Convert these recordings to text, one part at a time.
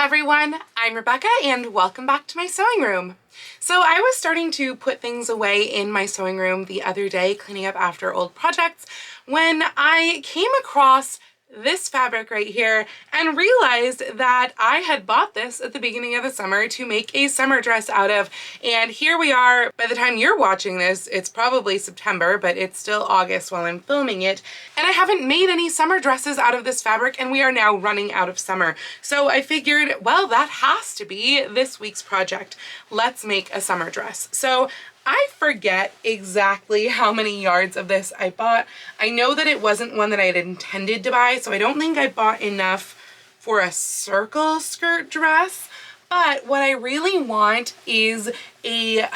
everyone, I'm Rebecca and welcome back to my sewing room. So I was starting to put things away in my sewing room the other day, cleaning up after old projects, when I came across this fabric right here and realized that I had bought this at the beginning of the summer to make a summer dress out of. And here we are. By the time you're watching this, it's probably September, but it's still August while I'm filming it. And I haven't made any summer dresses out of this fabric, and we are now running out of summer. So I figured, well, that has to be this week's project. Let's make a summer dress. So I forget exactly how many yards of this I bought. I know that it wasn't one that I had intended to buy, so I don't think I bought enough for a circle skirt dress. But what I really want is a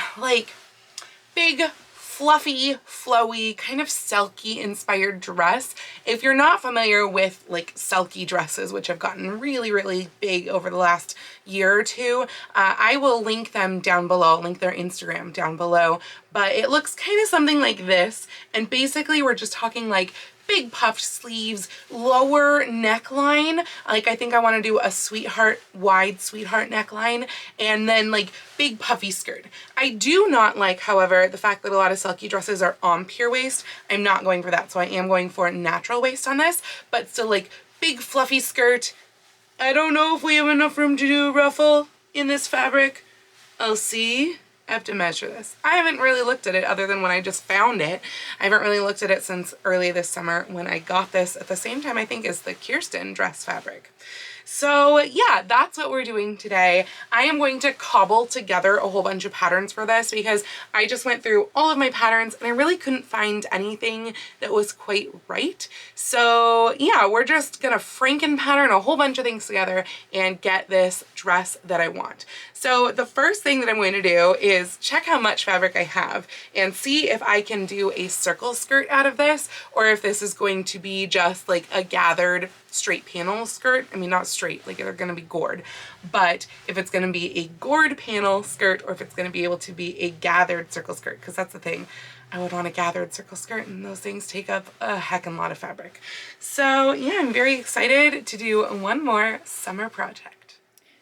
big, fluffy, flowy, kind of Selkie inspired dress. If you're not familiar with Selkie dresses, which have gotten really, really big over the last year or two, I will link them down below. I'll link their Instagram down below. But it looks kind of something like this. And basically we're just talking big puffed sleeves, lower neckline. I think I want to do a wide sweetheart neckline, and then big puffy skirt. I do not like, however, the fact that a lot of Selkie dresses are on pure waist. I'm not going for that, so I am going for natural waist on this, but still big fluffy skirt. I don't know if we have enough room to do a ruffle in this fabric. I'll see. I have to measure this. I haven't really looked at it other than when I just found it. I haven't really looked at it since early this summer when I got this at the same time, I think, as the Kirsten dress fabric. So yeah, that's what we're doing today. I am going to cobble together a whole bunch of patterns for this because I just went through all of my patterns and I really couldn't find anything that was quite right. So yeah, we're just gonna franken pattern a whole bunch of things together and get this dress that I want. So the first thing that I'm going to do is check how much fabric I have and see if I can do a circle skirt out of this, or if this is going to be just a gathered straight panel skirt. I mean, not straight, they're gonna be gored, but if it's gonna be a gored panel skirt or if it's gonna be able to be a gathered circle skirt, because that's the thing. I would want a gathered circle skirt, and those things take up a heckin' lot of fabric. So yeah, I'm very excited to do one more summer project.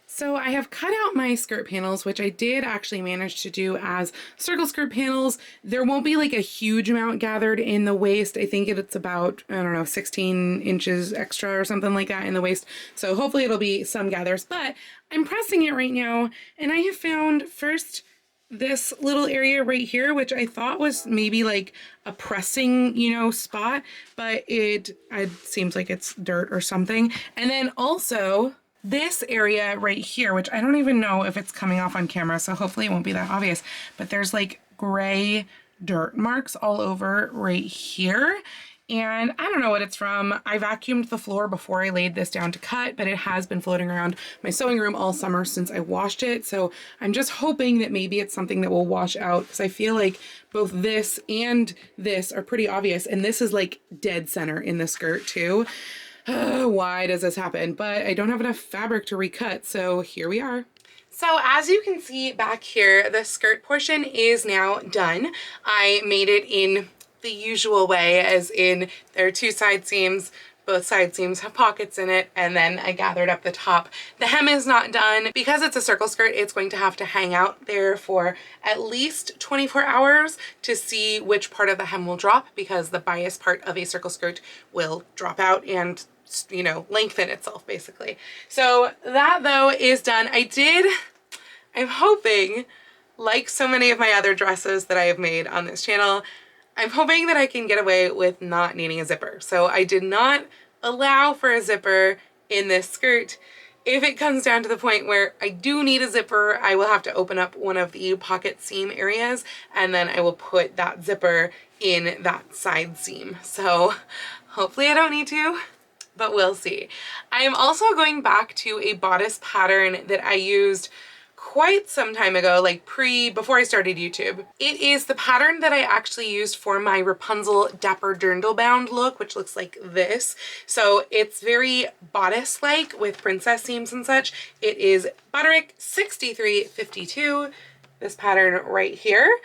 So I have cut out my skirt panels, which I did actually manage to do as circle skirt panels. There won't be a huge amount gathered in the waist. I think it's about, I don't know, 16 inches extra or something like that in the waist. So hopefully it'll be some gathers, but I'm pressing it right now. And I have found first this little area right here, which I thought was maybe a pressing, spot, but it seems like it's dirt or something. And then also this area right here, which I don't even know if it's coming off on camera, so hopefully it won't be that obvious, but there's gray dirt marks all over right here. And I don't know what it's from. I vacuumed the floor before I laid this down to cut, but it has been floating around my sewing room all summer since I washed it. So I'm just hoping that maybe it's something that will wash out, because I feel like both this and this are pretty obvious. And this is dead center in the skirt too. Why does this happen? But I don't have enough fabric to recut, so here we are. So as you can see back here, the skirt portion is now done. I made it in the usual way, as in there are two side seams. Both side seams have pockets in it, and then I gathered up the top. The hem is not done. Because it's a circle skirt, it's going to have to hang out there for at least 24 hours to see which part of the hem will drop, because the bias part of a circle skirt will drop out and lengthen itself basically. So that though is done. I'm hoping, like so many of my other dresses that I have made on this channel, I'm hoping that I can get away with not needing a zipper. So I did not allow for a zipper in this skirt. If it comes down to the point where I do need a zipper, I will have to open up one of the pocket seam areas, and then I will put that zipper in that side seam. So hopefully I don't need to, but we'll see. I am also going back to a bodice pattern that I used quite some time ago, before I started YouTube. It is the pattern that I actually used for my Rapunzel Dapper Dirndl-bound look, which looks like this. So it's very bodice-like with princess seams and such. It is Butterick 6352, this pattern right here.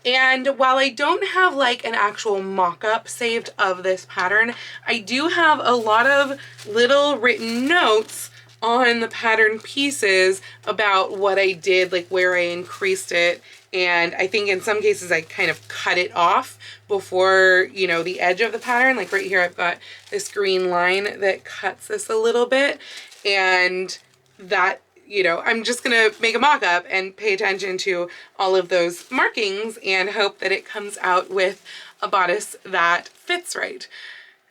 And while I don't have an actual mock-up saved of this pattern, I do have a lot of little written notes on the pattern pieces about what I did, like where I increased it. And I think in some cases I kind of cut it off before, you know, the edge of the pattern. Like right here, I've got this green line that cuts this a little bit, and that, you know, I'm just gonna make a mock-up and pay attention to all of those markings and hope that it comes out with a bodice that fits right.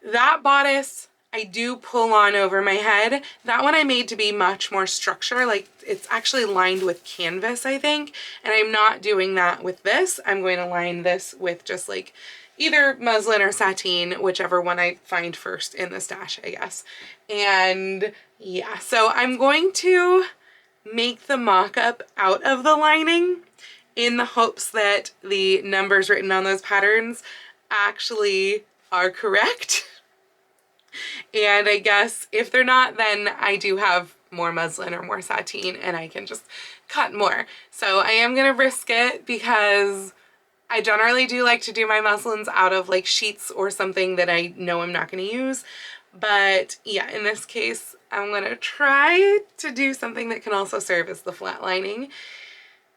That bodice I do pull on over my head. That one I made to be much more structure, like it's actually lined with canvas, I think, and I'm not doing that with this. I'm going to line this with just like either muslin or sateen, whichever one I find first in the stash, I guess. And yeah, so I'm going to make the mock-up out of the lining in the hopes that the numbers written on those patterns actually are correct. And I guess if they're not, then I do have more muslin or more sateen and I can just cut more. So I am gonna risk it because I generally do like to do my muslins out of like sheets or something that I know I'm not gonna use. But yeah, in this case, I'm gonna try to do something that can also serve as the flat lining,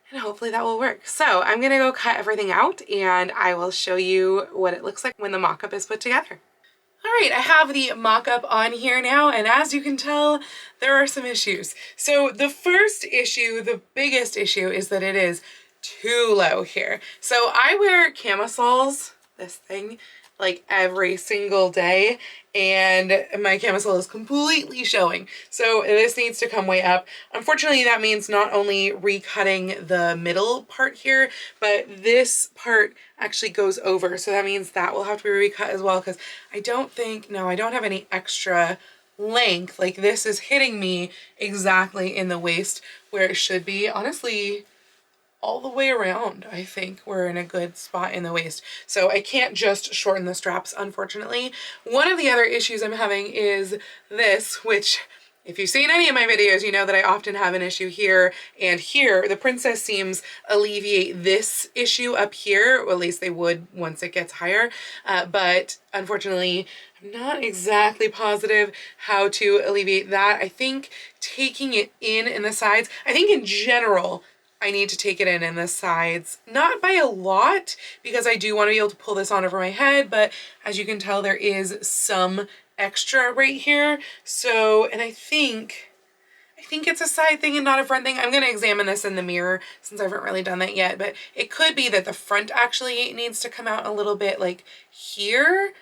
and hopefully that will work. So I'm gonna go cut everything out and I will show you what it looks like when the mock-up is put together. All right, I have the mock-up on here now, and as you can tell, there are some issues. So the first issue, the biggest issue, is that it is too low here. So I wear camisoles, this thing, like every single day, and my camisole is completely showing. So this needs to come way up. Unfortunately, that means not only recutting the middle part here, but this part actually goes over. So that means that will have to be recut as well, because I don't think, no, I don't have any extra length. Like this is hitting me exactly in the waist where it should be. Honestly, all the way around, I think we're in a good spot in the waist. So I can't just shorten the straps, unfortunately. One of the other issues I'm having is this, which if you've seen any of my videos, you know that I often have an issue here and here. The princess seams alleviate this issue up here, or at least they would once it gets higher. But unfortunately, I'm not exactly positive how to alleviate that. I think taking it in the sides, I think in general, I need to take it in the sides, not by a lot, because I do want to be able to pull this on over my head, but as you can tell, there is some extra right here. So, and I think it's a side thing and not a front thing. I'm going to examine this in the mirror since I haven't really done that yet, but it could be that the front actually needs to come out a little bit like here,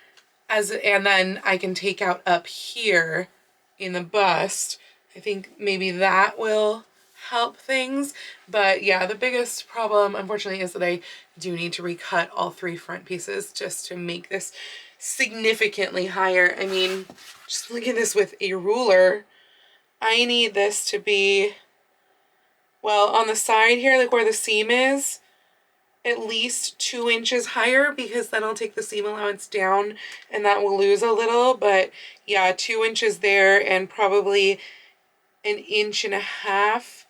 and then I can take out up here in the bust. I think maybe that will help things. But yeah, the biggest problem unfortunately is that I do need to recut all 3 front pieces just to make this significantly higher. I mean, just look at this with a ruler. I need this to be, well, on the side here, like where the seam is, at least 2 inches higher, because then I'll take the seam allowance down and that will lose a little. But yeah, 2 inches there and probably 1.5 inches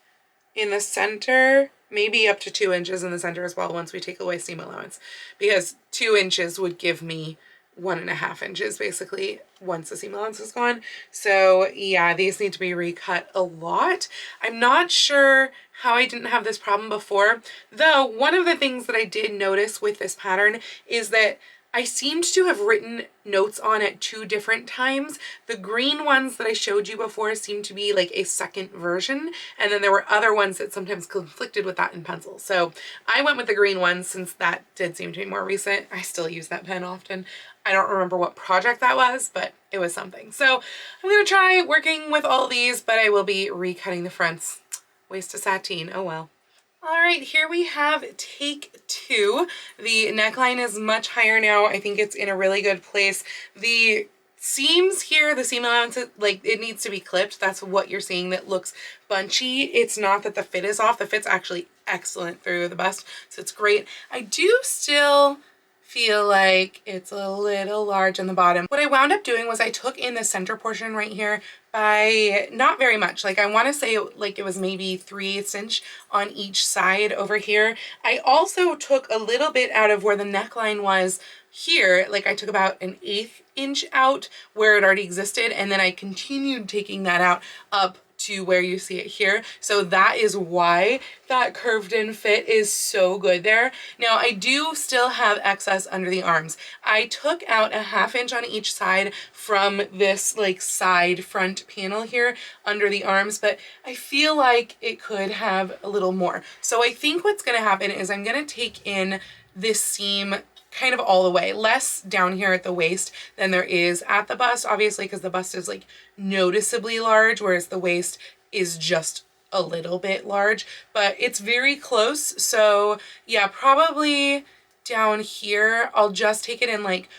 in the center, maybe up to 2 inches in the center as well once we take away seam allowance, because 2 inches would give me 1.5 inches basically once the seam allowance is gone. So yeah, these need to be recut a lot. I'm not sure how I didn't have this problem before, though one of the things that I did notice with this pattern is that I seemed to have written notes on it 2 different times. The green ones that I showed you before seemed to be like a second version, and then there were other ones that sometimes conflicted with that in pencil. So I went with the green ones since that did seem to be more recent. I still use that pen often. I don't remember what project that was, but it was something. So I'm gonna try working with all these, but I will be recutting the fronts. Waste of sateen, oh well. All right, here we have take 2. The neckline is much higher now. I think it's in a really good place. The seams here, the seam allowance, like it needs to be clipped. That's what you're seeing that looks bunchy. It's not that the fit is off. The fit's actually excellent through the bust, so it's great. I do still feel like it's a little large on the bottom. What I wound up doing was I took in the center portion right here by not very much. Like I want to say like it was maybe 3/8 inch on each side over here. I also took a little bit out of where the neckline was here. Like I took about 1/8 inch out where it already existed, and then I continued taking that out up to where you see it here. So that is why that curved in fit is so good there. Now I do still have excess under the arms. I took out a 1/2 inch on each side from this like side front panel here under the arms, but I feel like it could have a little more. So I think what's gonna happen is I'm gonna take in this seam kind of all the way, less down here at the waist than there is at the bust, obviously, because the bust is like noticeably large, whereas the waist is just a little bit large, but it's very close. So yeah, probably down here, I'll just take it in like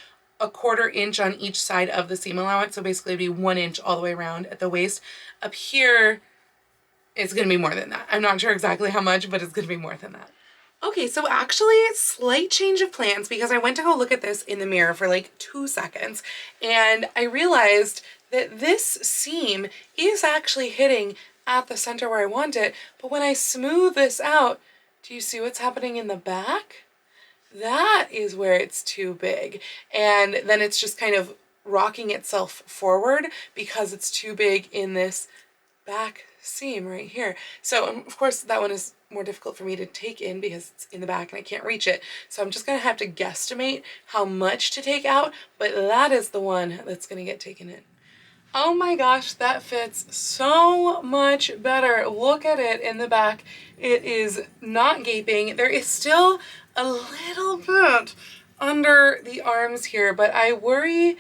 a 1/4 inch on each side of the seam allowance. So basically it'd be 1 inch all the way around at the waist. Up here, it's gonna be more than that. I'm not sure exactly how much, but it's gonna be more than that. Okay, so actually slight change of plans because I went to go look at this in the mirror for like 2 seconds and I realized that this seam is actually hitting at the center where I want it, but when I smooth this out, do you see what's happening in the back? That is where it's too big, and then it's just kind of rocking itself forward because it's too big in this back seam right here. So of course that one is more difficult for me to take in because it's in the back and I can't reach it. So I'm just gonna have to guesstimate how much to take out, but that is the one that's gonna get taken in. Oh my gosh, that fits so much better. Look at it in the back. It is not gaping. There is still a little bit under the arms here, but I worry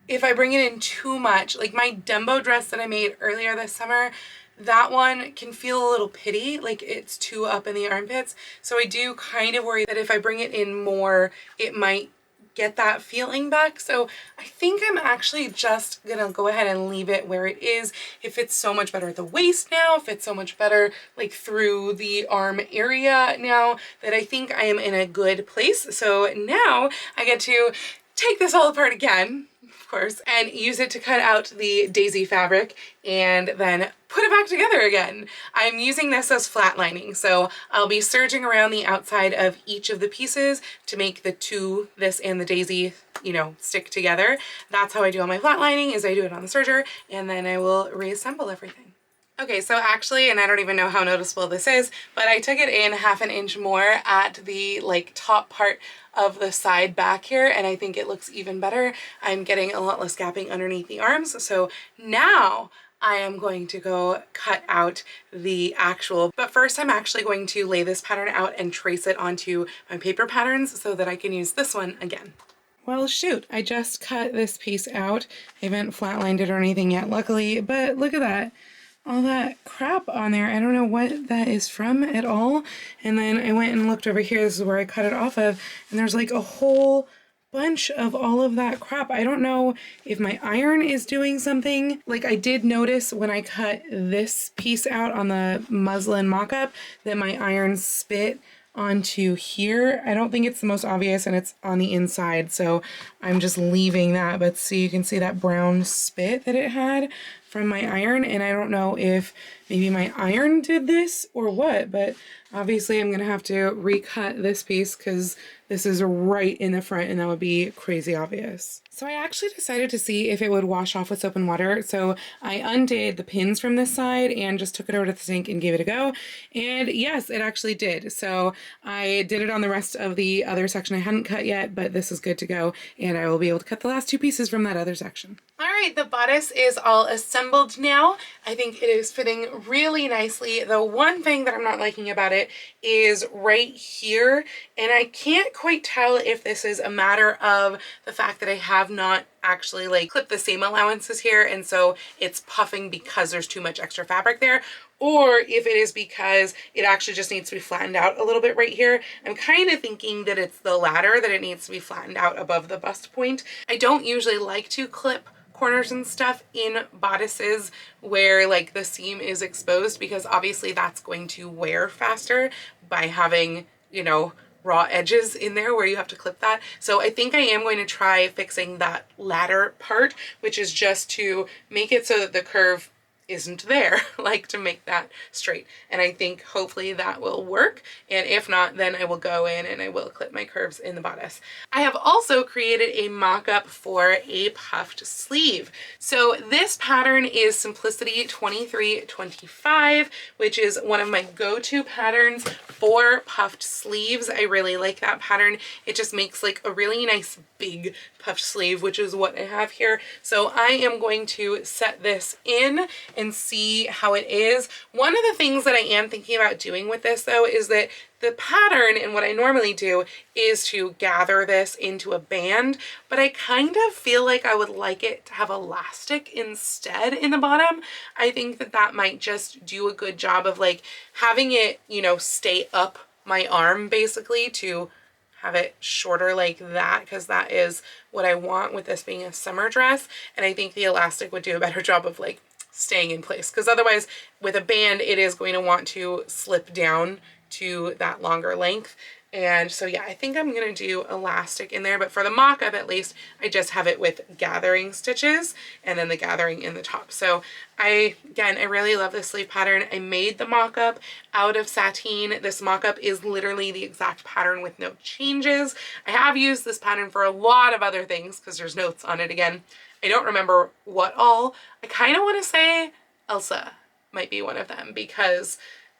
if I bring it in too much. Like my Dumbo dress that I made earlier this summer, that one can feel a little pitty, like it's too up in the armpits. So I do kind of worry that if I bring it in more, it might get that feeling back. So I think I'm actually just gonna go ahead and leave it where it is. It fits so much better at the waist now, fits so much better like through the arm area now, that I think I am in a good place. So now I get to take this all apart again, of course, and use it to cut out the daisy fabric and then put it back together again. I'm using this as flat lining, so I'll be serging around the outside of each of the pieces to make the two, this and the daisy, you know, stick together. That's how I do all my flat lining, is I do it on the serger, and then I will reassemble everything. Okay, so actually, and I don't even know how noticeable this is, but I took it in 1/2 inch more at the like top part of the side back here, and I think it looks even better. I'm getting a lot less gapping underneath the arms. So now I am going to go cut out the actual, but first I'm actually going to lay this pattern out and trace it onto my paper patterns so that I can use this one again. Well, shoot, I just cut this piece out. I haven't flatlined it or anything yet, luckily, but look at that. All that crap on there. I don't know what that is from at all. And then I went and looked over here. This is where I cut it off of. And there's like a whole bunch of all of that crap. I don't know if my iron is doing something. Like I did notice when I cut this piece out on the muslin mock-up that my iron spit onto here. I don't think it's the most obvious and it's on the inside, so I'm just leaving that, but see, you can see that brown spit that it had from my iron, and I don't know if maybe my iron did this or what, but obviously I'm gonna have to recut this piece because this is right in the front and that would be crazy obvious. So I actually decided to see if it would wash off with soap and water. So I undid the pins from this side and just took it over to the sink and gave it a go. And yes, it actually did. So I did it on the rest of the other section I hadn't cut yet, but this is good to go. And I will be able to cut the last 2 pieces from that other section. All right, the bodice is all assembled now. I think it is fitting really nicely. The one thing that I'm not liking about it is right here, and I can't quite tell if this is a matter of the fact that I have not actually like clipped the seam allowances here and so it's puffing because there's too much extra fabric there, or if it is because it actually just needs to be flattened out a little bit right here. I'm kind of thinking that it's the latter, that it needs to be flattened out above the bust point. I don't usually like to clip corners and stuff in bodices where like the seam is exposed because obviously that's going to wear faster by having, you know, raw edges in there where you have to clip that. So I think I am going to try fixing that latter part, which is just to make it so that the curve isn't there, like to make that straight. And I think hopefully that will work. And if not, then I will go in and I will clip my curves in the bodice. I have also created a mock-up for a puffed sleeve. So this pattern is Simplicity 2325, which is one of my go-to patterns for puffed sleeves. I really like that pattern. It just makes like a really nice big puffed sleeve, which is what I have here. So I am going to set this in and see how it is. One of the things that I am thinking about doing with this though is that the pattern and what I normally do is to gather this into a band, but I kind of feel like I would like it to have elastic instead in the bottom. I think that that might just do a good job of like having it, you know, stay up my arm basically to have it shorter like that, because that is what I want with this being a summer dress. And I think the elastic would do a better job of like staying in place, because otherwise with a band it is going to want to slip down to that longer length. And so yeah, I think I'm gonna do elastic in there, but for the mock-up at least, I just have it with gathering stitches and then the gathering in the top. So again, I really love this sleeve pattern. I made the mock-up out of sateen. This mock-up is literally the exact pattern with no changes. I have used this pattern for a lot of other things because there's notes on it again. I don't remember what all. I kind of want to say Elsa might be one of them because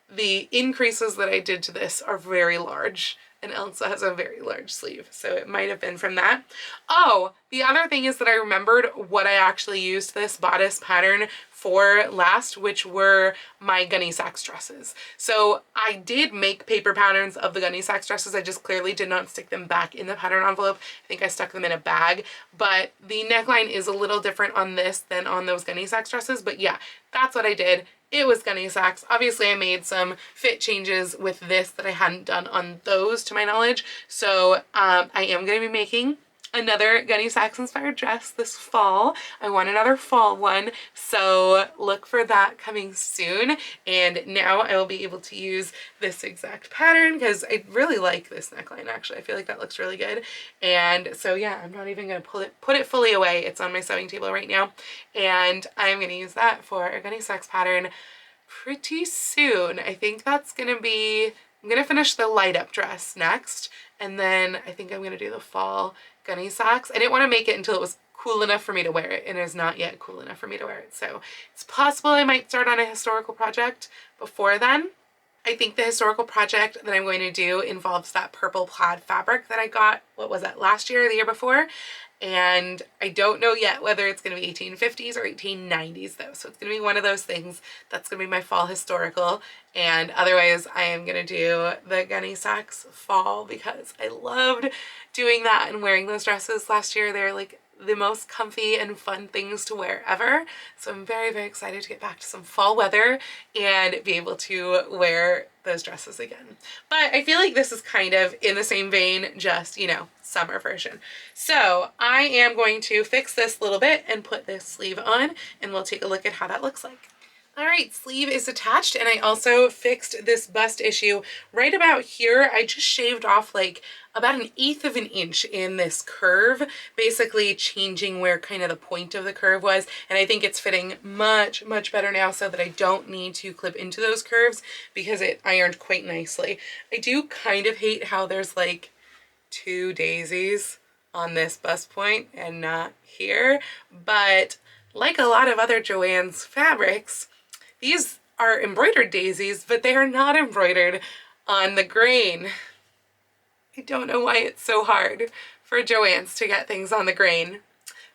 the increases that I did to this are very large, and Elsa has a very large sleeve, so it might have been from that. Oh, the other thing is that I remembered what I actually used this bodice pattern for last, which were my gunny sacks dresses. So I did make paper patterns of the gunny sacks dresses. I just clearly did not stick them back in the pattern envelope. I think I stuck them in a bag, but the neckline is a little different on this than on those gunny sacks dresses. But yeah, that's what I did. It was gunny sacks. Obviously I made some fit changes with this that I hadn't done on those to my knowledge. So I am going to be making another gunny sacks inspired dress this fall. I want another fall one, so look for that coming soon. And now I will be able to use this exact pattern because I really like this neckline actually. I feel like that looks really good. And so yeah, I'm not even going to put it fully away. It's on my sewing table right now. And I'm going to use that for a gunny sacks pattern pretty soon. I think that's going to be, I'm going to finish the light up dress next. And then I think I'm going to do the fall gunny sacks. I didn't want to make it until it was cool enough for me to wear it, and it is not yet cool enough for me to wear it. So it's possible I might start on a historical project before then. I think the historical project that I'm going to do involves that purple plaid fabric that I got, what was that, last year or the year before? And I don't know yet whether it's going to be 1850s or 1890s though. So it's going to be one of those things that's going to be my fall historical. And otherwise I am going to do the gunny sacks fall because I loved doing that and wearing those dresses last year. They're like the most comfy and fun things to wear ever. So I'm very, very excited to get back to some fall weather and be able to wear those dresses again. But I feel like this is kind of in the same vein, just, you know, summer version. So I am going to fix this a little bit and put this sleeve on, and we'll take a look at how that looks like. All right, sleeve is attached, and I also fixed this bust issue right about here. I just shaved off like about 1/8 of an inch in this curve, basically changing where kind of the point of the curve was. And I think it's fitting much, much better now so that I don't need to clip into those curves because it ironed quite nicely. I do kind of hate how there's like 2 daisies on this bust point and not here, but like a lot of other Joann's fabrics, these are embroidered daisies, but they are not embroidered on the grain. I don't know why it's so hard for Joann's to get things on the grain,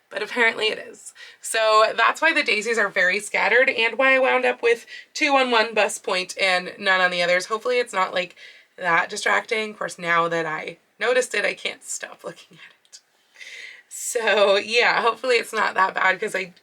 but apparently it is. So that's why the daisies are very scattered and why I wound up with 2 on one bust point and none on the others. Hopefully it's not like that distracting. Of course, now that I noticed it, I can't stop looking at it. So yeah, hopefully it's not that bad because I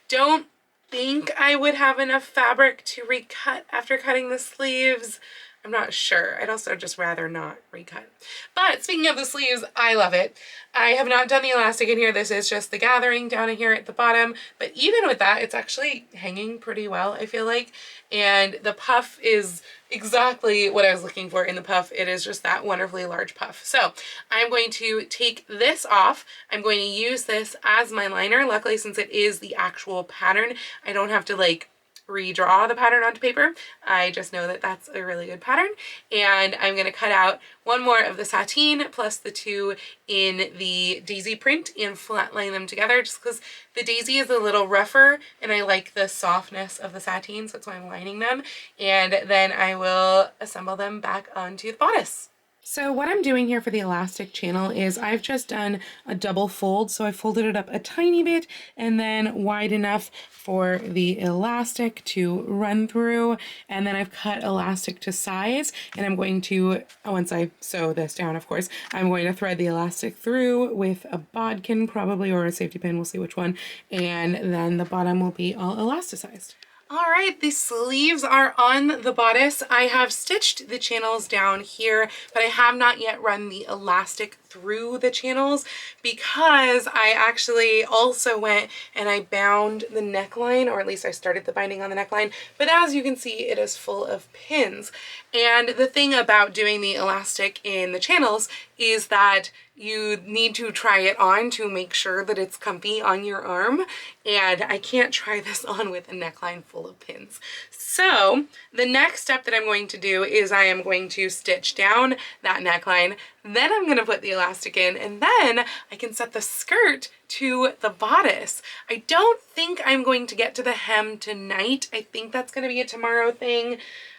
don't think I would have enough fabric to recut after cutting the sleeves. I'm not sure. I'd also just rather not recut. But speaking of the sleeves, I love it. I have not done the elastic in here. This is just the gathering down in here at the bottom. But even with that, it's actually hanging pretty well, I feel like. And the puff is exactly what I was looking for in the puff. It is just that wonderfully large puff. So I'm going to take this off. I'm going to use this as my liner. Luckily, since it is the actual pattern, I don't have to like redraw the pattern onto paper. I just know that that's a really good pattern. And I'm going to cut out one more of the sateen plus the two in the daisy print and flat line them together, just because the daisy is a little rougher and I like the softness of the sateen, so that's why I'm lining them. And then I will assemble them back onto the bodice. So what I'm doing here for the elastic channel is I've just done a double fold. So I folded it up a tiny bit and then wide enough for the elastic to run through. And then I've cut elastic to size, and I'm going to, once I sew this down, of course, I'm going to thread the elastic through with a bodkin probably, or a safety pin, we'll see which one. And then the bottom will be all elasticized. All right, the sleeves are on the bodice. I have stitched the channels down here, but I have not yet run the elastic through the channels because I actually also went and I bound the neckline, or at least I started the binding on the neckline, but as you can see, it is full of pins. And the thing about doing the elastic in the channels is that you need to try it on to make sure that it's comfy on your arm, and I can't try this on with a neckline full of pins. So the next step that I'm going to do is I am going to stitch down that neckline, then I'm going to put the elastic in, and then I can set the skirt to the bodice. I don't think I'm going to get to the hem tonight. I think that's going to be a tomorrow thing.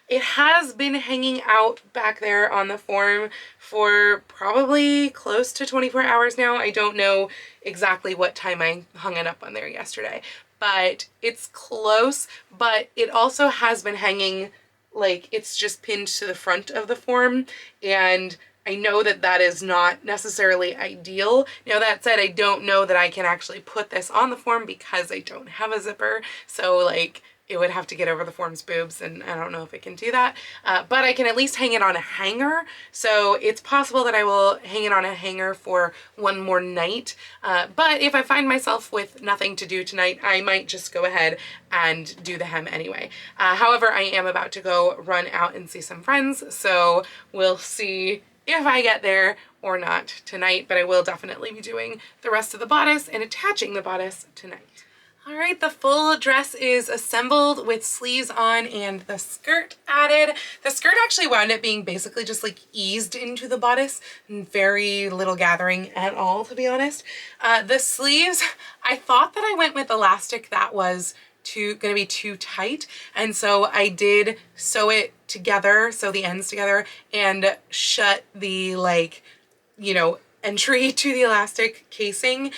It has been hanging out back there on the form for probably close to 24 hours now. I don't know exactly what time I hung it up on there yesterday, but it's close. But it also has been hanging like it's just pinned to the front of the form, and I know that that is not necessarily ideal. Now that said, I don't know that I can actually put this on the form because I don't have a zipper. So like it would have to get over the form's boobs, and I don't know if it can do that. But I can at least hang it on a hanger. So it's possible that I will hang it on a hanger for one more night. But if I find myself with nothing to do tonight, I might just go ahead and do the hem anyway. However, I am about to go run out and see some friends. So we'll see if I get there or not tonight, but I will definitely be doing the rest of the bodice and attaching the bodice tonight. All right, the full dress is assembled with sleeves on and the skirt added. The skirt actually wound up being basically just like eased into the bodice, very little gathering at all, to be honest. The sleeves, I thought that I went with elastic that was gonna be too tight, and so I did sew it together, sew the ends together, and shut the entry to the elastic casing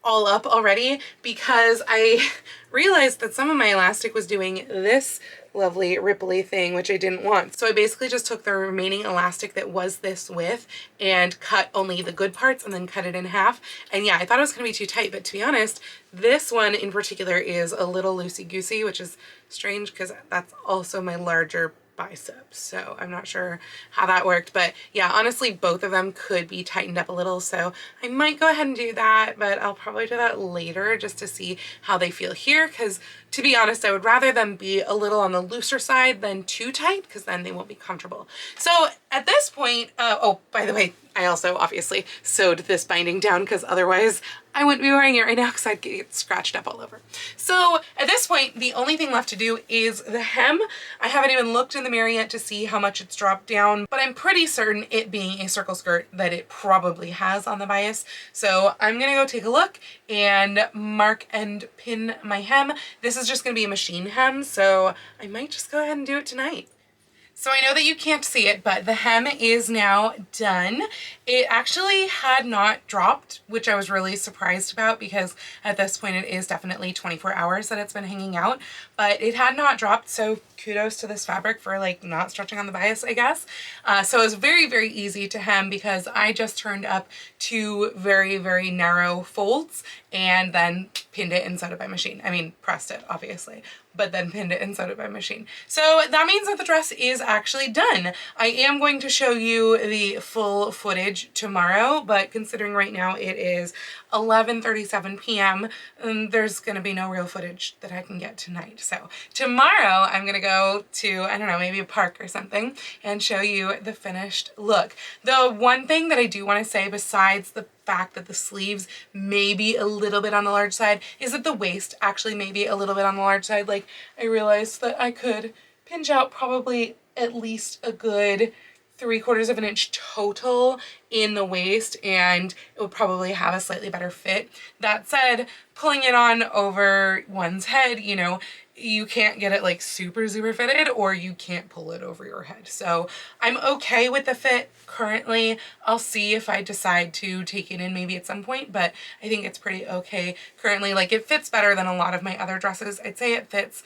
all up already, because I realized that some of my elastic was doing this lovely ripply thing, which I didn't want. So I basically just took the remaining elastic that was this width and cut only the good parts and then cut it in half. And yeah, I thought it was gonna be too tight, but to be honest, this one in particular is a little loosey-goosey, which is strange because that's also my larger biceps, so I'm not sure how that worked. But yeah, honestly, both of them could be tightened up a little, so I might go ahead and do that, but I'll probably do that later just to see how they feel here, because to be honest, I would rather them be a little on the looser side than too tight, because then they won't be comfortable. So at this point, oh, by the way, I also obviously sewed this binding down because otherwise I wouldn't be wearing it right now because I'd get scratched up all over. So at this point, the only thing left to do is the hem. I haven't even looked in the mirror yet to see how much it's dropped down, but I'm pretty certain, it being a circle skirt, that it probably has on the bias. So I'm gonna go take a look and mark and pin my hem. This is just gonna be a machine hem, so I might just go ahead and do it tonight. So I know that you can't see it, but the hem is now done. It actually had not dropped, which I was really surprised about, because at this point it is definitely 24 hours that it's been hanging out, but it had not dropped, so kudos to this fabric for like not stretching on the bias, I guess. So it was very, very easy to hem because I just turned up two very, very narrow folds and then pinned it and sewed it by machine. I mean, pressed it, obviously, but then pinned it and sewed it by machine. So that means that the dress is actually done. I am going to show you the full footage tomorrow, but considering right now it is 11:37 p.m., there's gonna be no real footage that I can get tonight. So tomorrow I'm gonna go to, I don't know, maybe a park or something and show you the finished look. The one thing that I do want to say besides the fact that the sleeves may be a little bit on the large side is that the waist actually may be a little bit on the large side. Like, I realized that I could pinch out probably at least a good 3/4 of an inch total in the waist, and it would probably have a slightly better fit. That said, pulling it on over one's head, you know, you can't get it like super fitted, or you can't pull it over your head. So I'm okay with the fit currently. I'll see if I decide to take it in maybe at some point, but I think it's pretty okay currently. Like, it fits better than a lot of my other dresses. I'd say it fits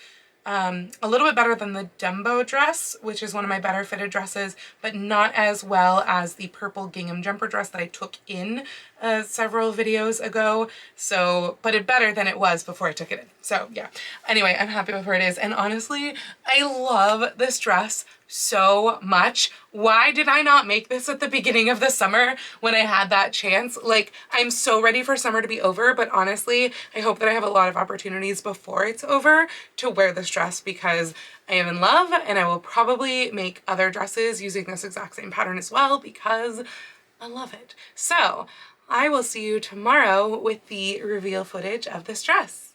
a little bit better than the Dumbo dress, which is one of my better fitted dresses, but not as well as the purple gingham jumper dress that I took in several videos ago. So, but it's better than it was before I took it in. So yeah, anyway, I'm happy with where it is. And honestly, I love this dress so much. Why did I not make this at the beginning of the summer when I had that chance? Like, I'm so ready for summer to be over, but honestly, I hope that I have a lot of opportunities before it's over to wear this dress, because I am in love, and I will probably make other dresses using this exact same pattern as well, because I love it. So I will see you tomorrow with the reveal footage of this dress.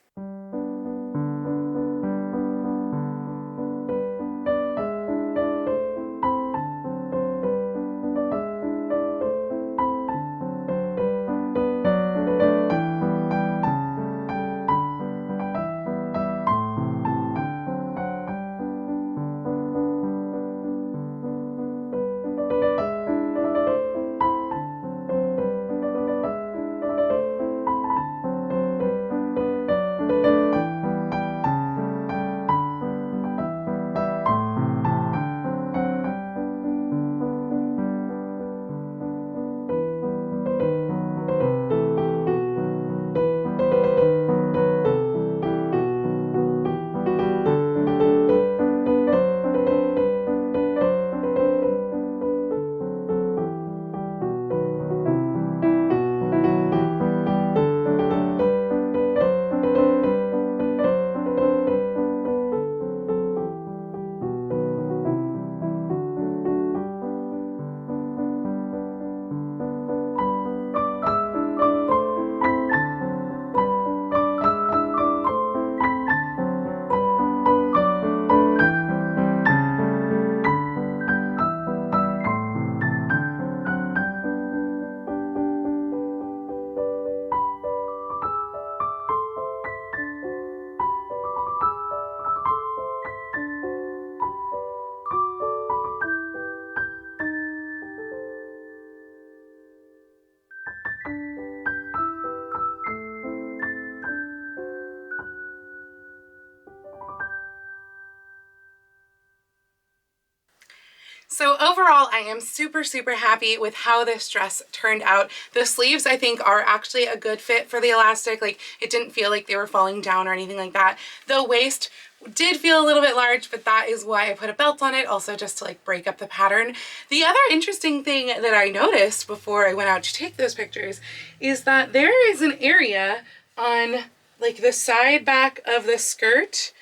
So overall, I am super happy with how this dress turned out. The sleeves, I think, are actually a good fit for the elastic. Like, it didn't feel like they were falling down or anything like that. The waist did feel a little bit large, but that is why I put a belt on it, also just to like break up the pattern. The other interesting thing that I noticed before I went out to take those pictures is that there is an area on like the side back of the skirt.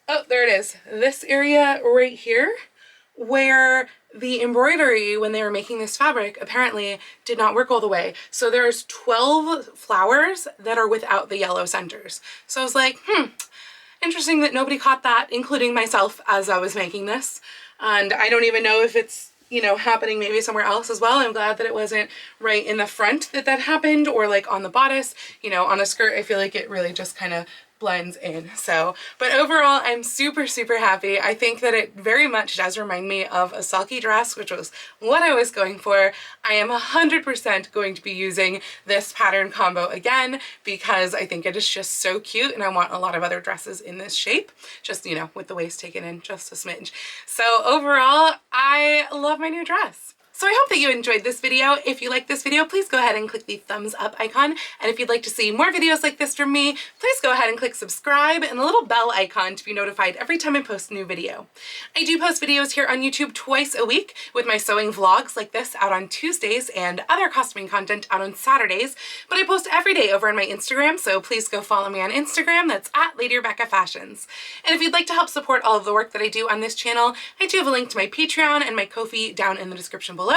Oh, there it is. This area right here, where the embroidery, when they were making this fabric, apparently did not work all the way. So there's 12 flowers that are without the yellow centers. So I was like, interesting that nobody caught that, including myself, as I was making this. And I don't even know if it's, you know, happening maybe somewhere else as well. I'm glad that it wasn't right in the front that happened, or like on the bodice. You know, on a skirt, I feel like it really just kind of blends in. So, but overall, I'm super happy. I think that it very much does remind me of a Selkie dress, which was what I was going for. I am 100% going to be using this pattern combo again, because I think it is just so cute, and I want a lot of other dresses in this shape, just, you know, with the waist taken in just a smidge. So overall, I love my new dress. So I hope that you enjoyed this video. If you like this video, please go ahead and click the thumbs up icon. And if you'd like to see more videos like this from me, please go ahead and click subscribe and the little bell icon to be notified every time I post a new video. I do post videos here on YouTube twice a week, with my sewing vlogs like this out on Tuesdays and other costuming content out on Saturdays, but I post every day over on my Instagram, so please go follow me on Instagram. That's at Lady Rebecca Fashions. And if you'd like to help support all of the work that I do on this channel, I do have a link to my Patreon and my Ko-fi down in the description below,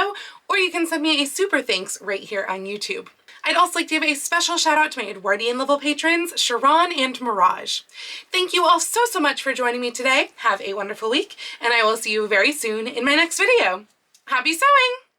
or you can send me a super thanks right here on YouTube. I'd also like to give a special shout out to my Edwardian level patrons, Sharon and Mirage. Thank you all so much for joining me today. Have a wonderful week, and I will see you very soon in my next video. Happy sewing!